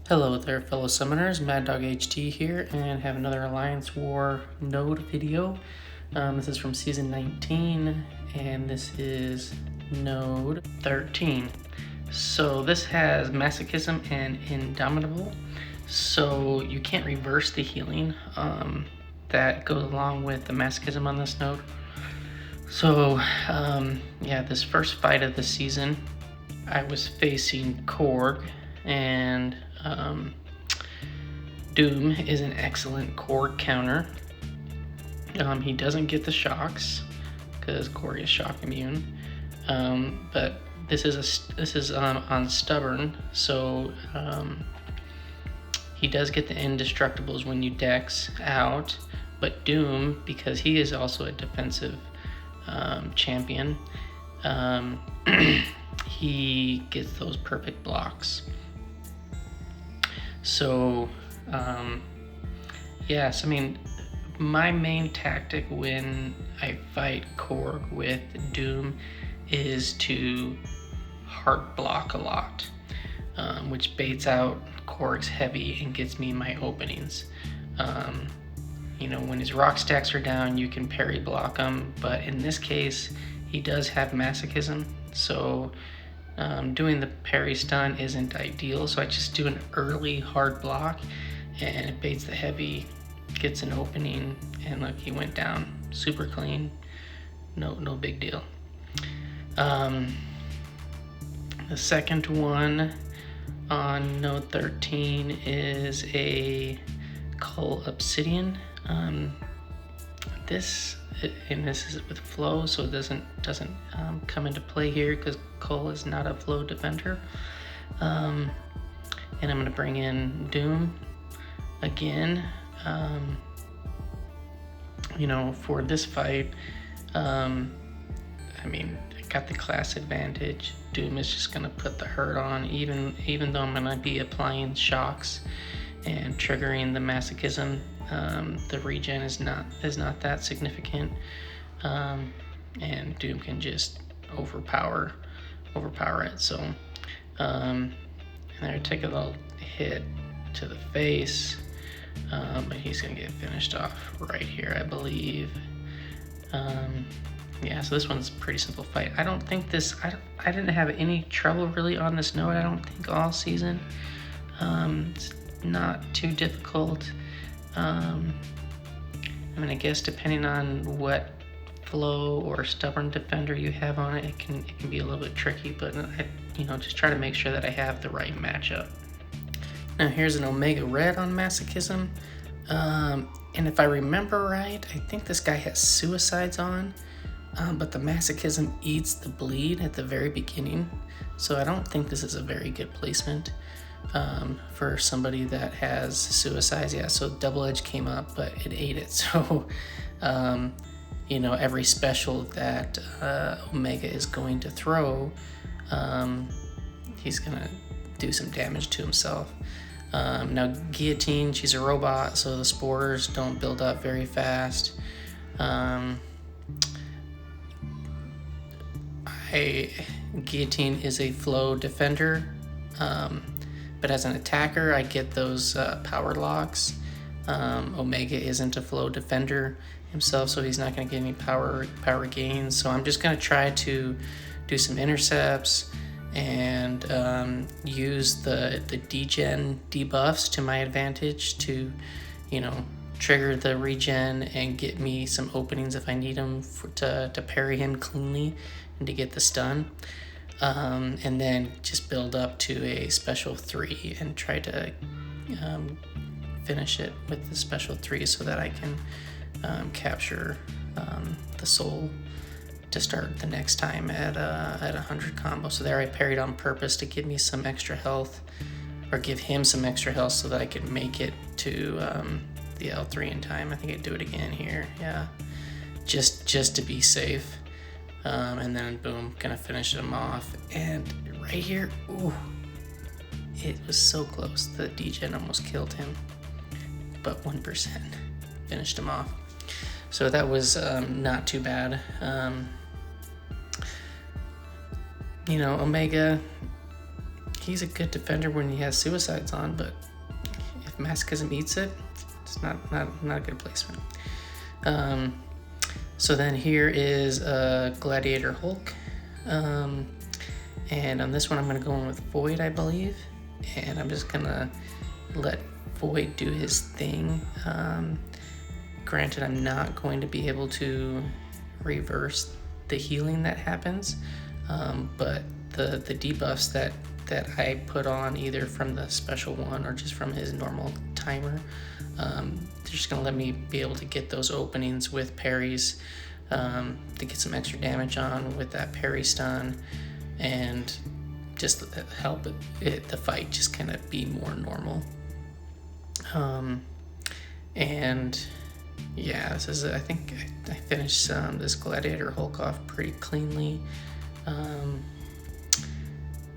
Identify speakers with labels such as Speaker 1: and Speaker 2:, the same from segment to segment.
Speaker 1: Hello there, fellow summoners. Mad Dog HT here, and have another Alliance War node video. This is from season 19, and this is node 13. So this has Masochism and Indomitable. So you can't reverse the healing that goes along with the Masochism on this node. So yeah, this first fight of the season, I was facing Korg, and Doom is an excellent Korg counter. He doesn't get the shocks because Korg is shock immune, but this is on stubborn, so he does get the indestructibles when you dex out. But Doom, because he is also a defensive champion, he gets those perfect blocks. So yes, I mean, my main tactic when I fight Korg with Doom is to heart block a lot, which baits out Korg's heavy and gets me my openings. You know, when his rock stacks are down, you can parry block him, but in this case, he does have Masochism, so doing the parry stun isn't ideal, so I just do an early hard block and it baits the heavy, gets an opening, and look, he went down super clean. No big deal. The second one on node 13 is a Cull Obsidian. This is with flow, so it doesn't come into play here because Cull is not a flow defender. And I'm going to bring in Doom again. You know, for this fight, I mean, I got the class advantage. Doom is just going to put the hurt on, even though I'm going to be applying shocks and triggering the Masochism. The regen is not that significant, and Doom can just overpower it. So and I take a little hit to the face, but he's gonna get finished off right here, I believe. Yeah, so this one's a pretty simple fight. I don't think this, I didn't have any trouble really on this node, I don't think, all season. It's not too difficult. I mean, I guess depending on what flow or stubborn defender you have on it, it can be a little bit tricky, but I, you know, just try to make sure that I have the right matchup. Now here's an Omega Red on Masochism, and if I remember right, I think this guy has Suicides on, but the Masochism eats the bleed at the very beginning, so I don't think this is a very good placement for somebody that has Suicides. Yeah, so Double Edge came up, but it ate it. So, you know, every special that Omega is going to throw, he's gonna do some damage to himself. Now Guillotine, she's a robot, so the spores don't build up very fast. Guillotine is a flow defender, but as an attacker, I get those power locks. Omega isn't a flow defender himself, so he's not going to get any power gains. So I'm just going to try to do some intercepts and use the degen debuffs to my advantage to, you know, trigger the regen and get me some openings if I need them to parry him cleanly and to get the stun. And then just build up to a special 3 and try to finish it with the special 3 so that I can capture the soul to start the next time at 100 combo. So there I parried on purpose to give me some extra health, or give him some extra health so that I could make it to the L3 in time. I think I'd do it again here, yeah, just to be safe. And then boom, gonna finish him off. And right here, ooh, it was so close. The degen almost killed him, but 1% finished him off. So that was not too bad. You know, Omega, he's a good defender when he has suicides on, but if Masochism eats it, it's not a good placement. So then here is a Gladiator Hulk. And on this one, I'm going to go in with Void, I believe. And I'm just going to let Void do his thing. Granted, I'm not going to be able to reverse the healing that happens. But the debuffs that I put on, either from the special one or just from his normal timer, they're just going to let me be able to get those openings with parries, to get some extra damage on with that parry stun, and just help the fight just kind of be more normal. And yeah, this is, I think I finished this Gladiator Hulk off pretty cleanly.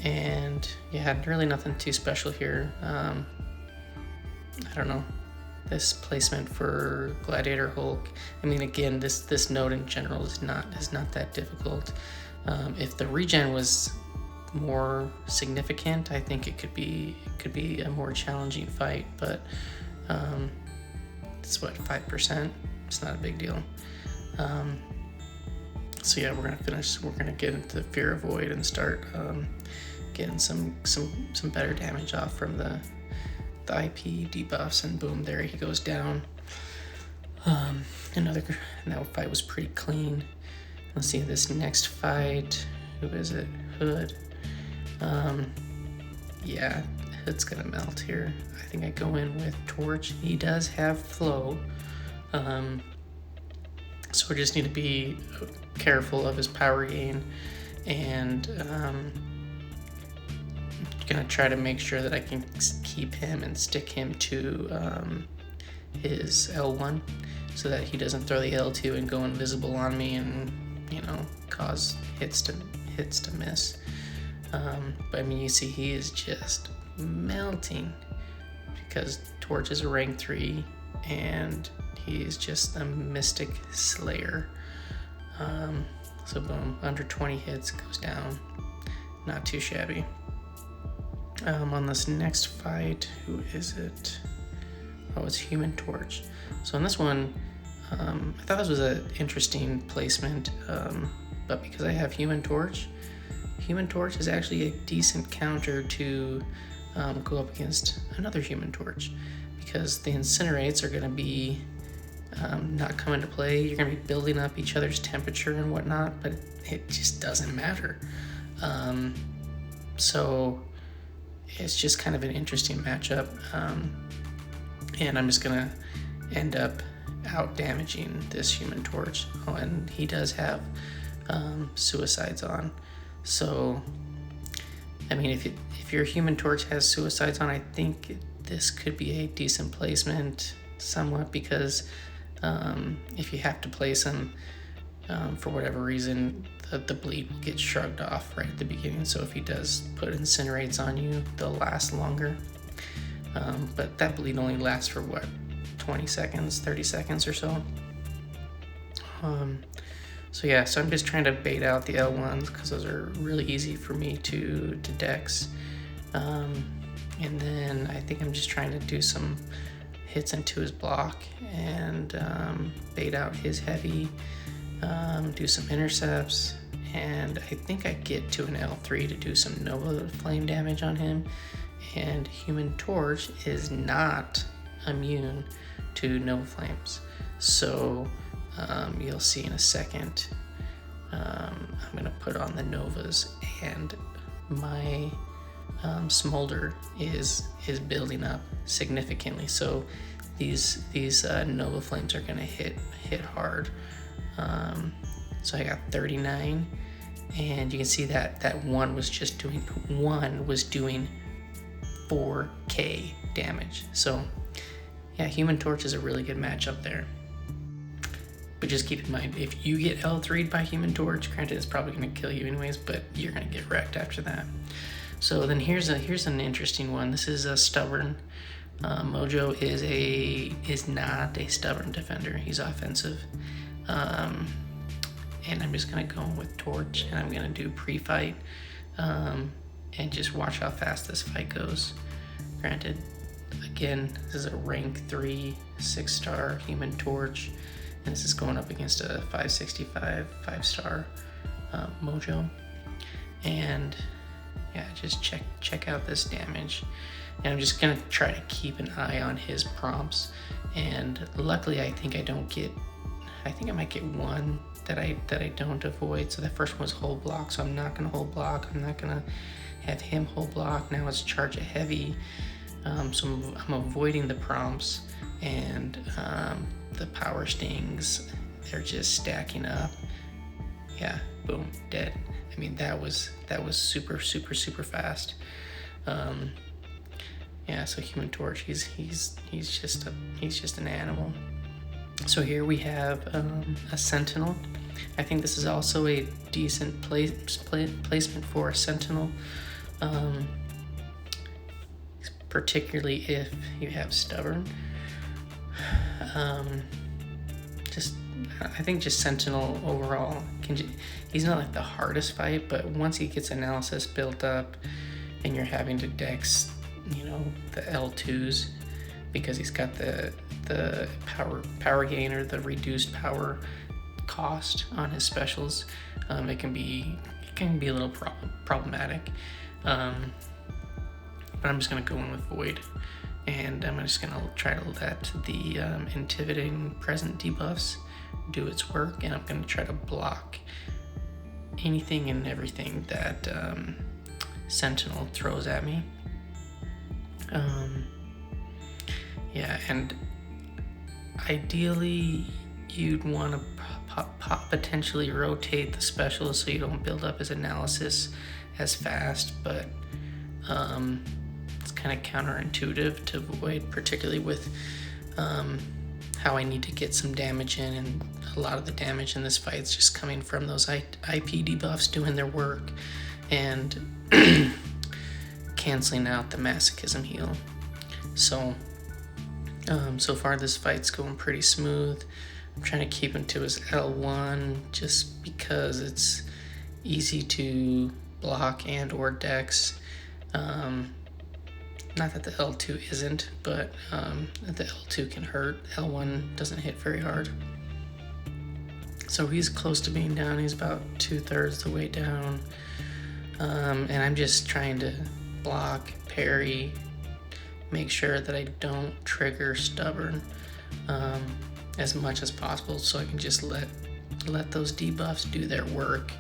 Speaker 1: And yeah, really nothing too special here. I don't know, this placement for Gladiator Hulk, I mean, again, this node in general is not that difficult. If the regen was more significant, I think it could be a more challenging fight, but it's what, 5%? It's not a big deal. So yeah, we're gonna get into the Fear of Void and start getting some better damage off from the IP debuffs, and boom, there he goes down. That fight was pretty clean. Let's see this next fight. Who is it? Hood. Yeah, Hood's gonna melt here. I think I go in with Torch. He does have flow. So we just need to be careful of his power gain, and gonna try to make sure that I can keep him and stick him to his L1 so that he doesn't throw the L2 and go invisible on me and, you know, cause hits to miss. But I mean, you see he is just melting because Torch is a rank 3 and he's just a Mystic Slayer. So boom, under 20 hits, goes down. Not too shabby. On this next fight, who is it? Oh, it's Human Torch. So in this one, I thought this was an interesting placement, but because I have Human Torch is actually a decent counter to go up against another Human Torch, because the Incinerates are going to be not come into play. You're going to be building up each other's temperature and whatnot, but it just doesn't matter. So it's just kind of an interesting matchup, and I'm just going to end up out damaging this Human Torch. Oh, and he does have suicides on. So, I mean, if your Human Torch has suicides on, I think this could be a decent placement somewhat, because if you have to place him for whatever reason, the bleed will get shrugged off right at the beginning. So if he does put Incinerates on you, they'll last longer. But that bleed only lasts for what, 20 seconds, 30 seconds or so. So yeah, so I'm just trying to bait out the L1s because those are really easy for me to dex. And then I think I'm just trying to do some hits into his block and bait out his heavy, do some intercepts, and I think I get to an L3 to do some Nova Flame damage on him. And Human Torch is not immune to Nova Flames, so you'll see in a second. I'm gonna put on the Novas, and my Smolder is building up significantly. So these Nova Flames are gonna hit hard. So I got 39, and you can see that one was doing 4K damage. So yeah, Human Torch is a really good matchup there. But just keep in mind, if you get L3'd by Human Torch, granted it's probably going to kill you anyways, but you're going to get wrecked after that. So then here's an interesting one. This is a Stubborn. Mojo is not a stubborn defender. He's offensive. And I'm just going to go with Torch, and I'm going to do pre-fight. and just watch how fast this fight goes. Granted, again, this is a rank 3 6-star Human Torch, and this is going up against a 565 5-star Mojo. And yeah, just check out this damage. And I'm just gonna try to keep an eye on his prompts. And luckily, I think I might get one that I don't avoid. So the first one was hold block, so I'm not gonna hold block. I'm not gonna have him hold block. Now it's charge a heavy. So I'm avoiding the prompts, and the power stings, they're just stacking up. Yeah, boom, dead. I mean, that was super fast. Yeah, so Human Torch, he's just an animal. So here we have a Sentinel. I think this is also a decent placement for a Sentinel, particularly if you have Stubborn. I think just Sentinel overall he's not like the hardest fight, but once he gets analysis built up and you're having to dex, the L2s, because he's got the power gain or the reduced power cost on his specials, it can be a little problematic. But I'm just gonna go in with Void, and I'm just gonna try to let the intimidating present debuffs do its work, and I'm gonna try to block anything and everything that Sentinel throws at me. Yeah, and ideally you'd want to potentially rotate the special so you don't build up his analysis as fast, but it's kind of counterintuitive to Void, particularly with how I need to get some damage in, and a lot of the damage in this fight is just coming from those IP debuffs doing their work and canceling out the Masochism heal. So so far this fight's going pretty smooth. I'm trying to keep him to his L1 just because it's easy to block and or dex. Not that the L2 isn't, but the L2 can hurt. L1 doesn't hit very hard. So he's close to being down. He's about 2/3 the way down. And I'm just trying to block, parry, make sure that I don't trigger Stubborn as much as possible, so I can just let those debuffs do their work.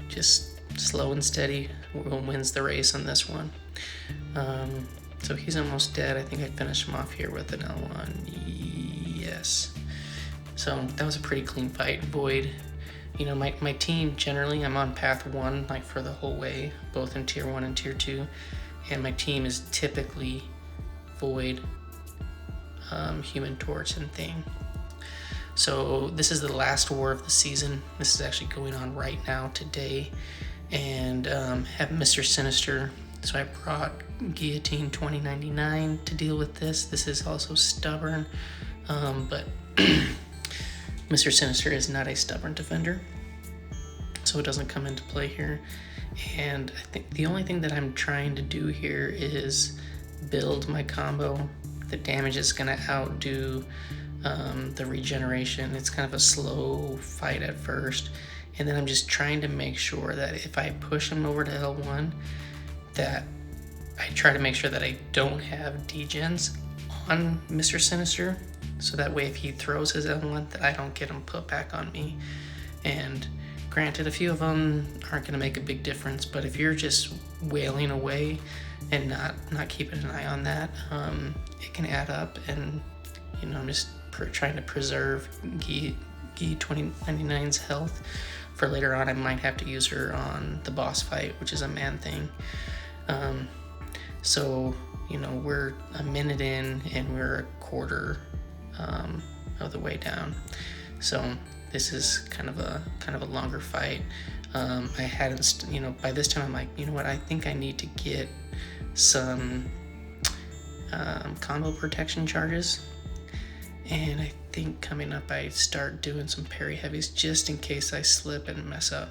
Speaker 1: Just slow and steady wins the race on this one. So he's almost dead. I think I finished him off here with an L1. Yes. So that was a pretty clean fight. Void, my team generally, I'm on path 1 like for the whole way, both in tier 1 and tier 2, and my team is typically Void, Human Torch, and Thing. So this is the last war of the season. This is actually going on right now today, and have Mr. Sinister. So I brought Guillotine 2099 to deal with this. This is also Stubborn, but Mr. Sinister is not a Stubborn defender, so it doesn't come into play here. And I think the only thing that I'm trying to do here is build my combo. The damage is going to outdo the regeneration. It's kind of a slow fight at first, and then I'm just trying to make sure that if I push him over to L1, that I try to make sure that I don't have degens on Mr. Sinister, so that way if he throws his L1, that I don't get him put back on me. And granted, a few of them aren't going to make a big difference, but if you're just wailing away and not keeping an eye on that, it can add up. And I'm just trying to preserve Gi 2099's health for later on. I might have to use her on the boss fight, which is a man thing. So we're a minute in and we're a quarter of the way down. So this is kind of a longer fight. I hadn't, by this time I'm like, what, I think I need to get some combo protection charges, and I think coming up I start doing some parry heavies just in case I slip and mess up.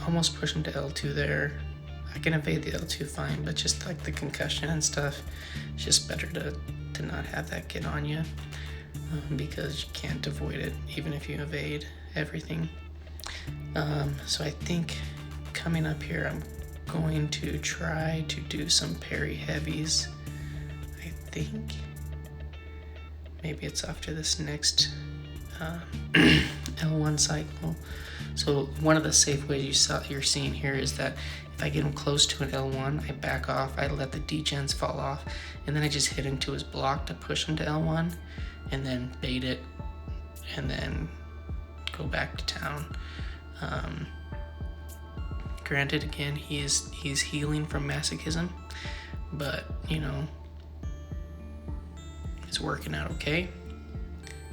Speaker 1: Almost push him to L2 there. I can evade the L2 fine, but just like the concussion and stuff, it's just better to not have that get on you, because you can't avoid it even if you evade everything. So I think coming up here, I'm going to try to do some parry heavies. I think maybe it's after this next L1 cycle. So one of the safe ways you're seeing here is that if I get him close to an L1, I back off, I let the degens fall off, and then I just hit into his block to push him to L1, and then bait it, and then go back to town. Granted, again, he's healing from Masochism, but you know, it's working out okay.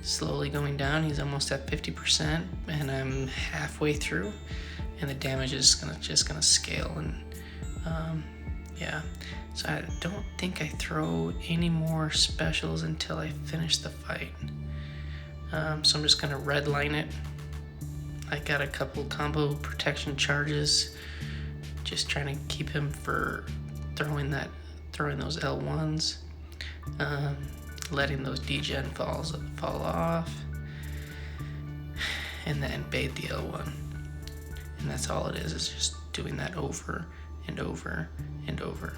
Speaker 1: Slowly going down. He's almost at 50%, and I'm halfway through, and the damage is just gonna scale. And yeah, so I don't think I throw any more specials until I finish the fight. So I'm just gonna redline it. I got a couple combo protection charges, just trying to keep him for throwing those L1s. Letting those degen fall off, and then bait the L1. And that's all it is just doing that over and over and over.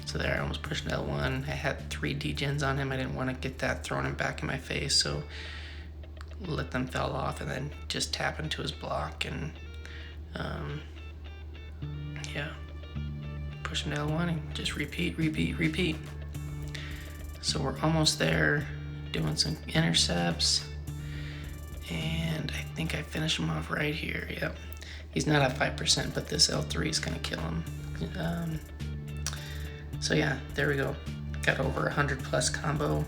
Speaker 1: So there, I almost pushed an L1. I had 3 degens on him. I didn't want to get that thrown him back in my face, so let them fall off and then just tap into his block and yeah, push him to L1 and just repeat. So we're almost there, doing some intercepts, and I think I finish him off right here. Yep, he's not at 5%, but this L3 is gonna kill him. So yeah, there we go. Got over 100 plus combo,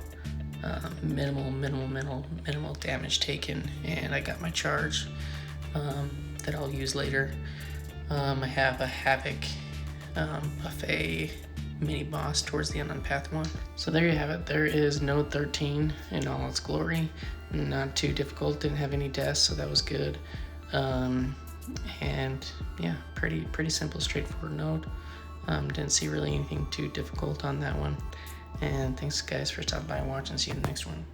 Speaker 1: minimal damage taken, and I got my charge that I'll use later. I have a Havoc buffet mini boss towards the end on path 1. So there you have it. There is node 13 in all its glory. Not too difficult, didn't have any deaths, so that was good. And yeah, pretty simple, straightforward node. Didn't see really anything too difficult on that one. And thanks guys for stopping by and watching. See you in the next one.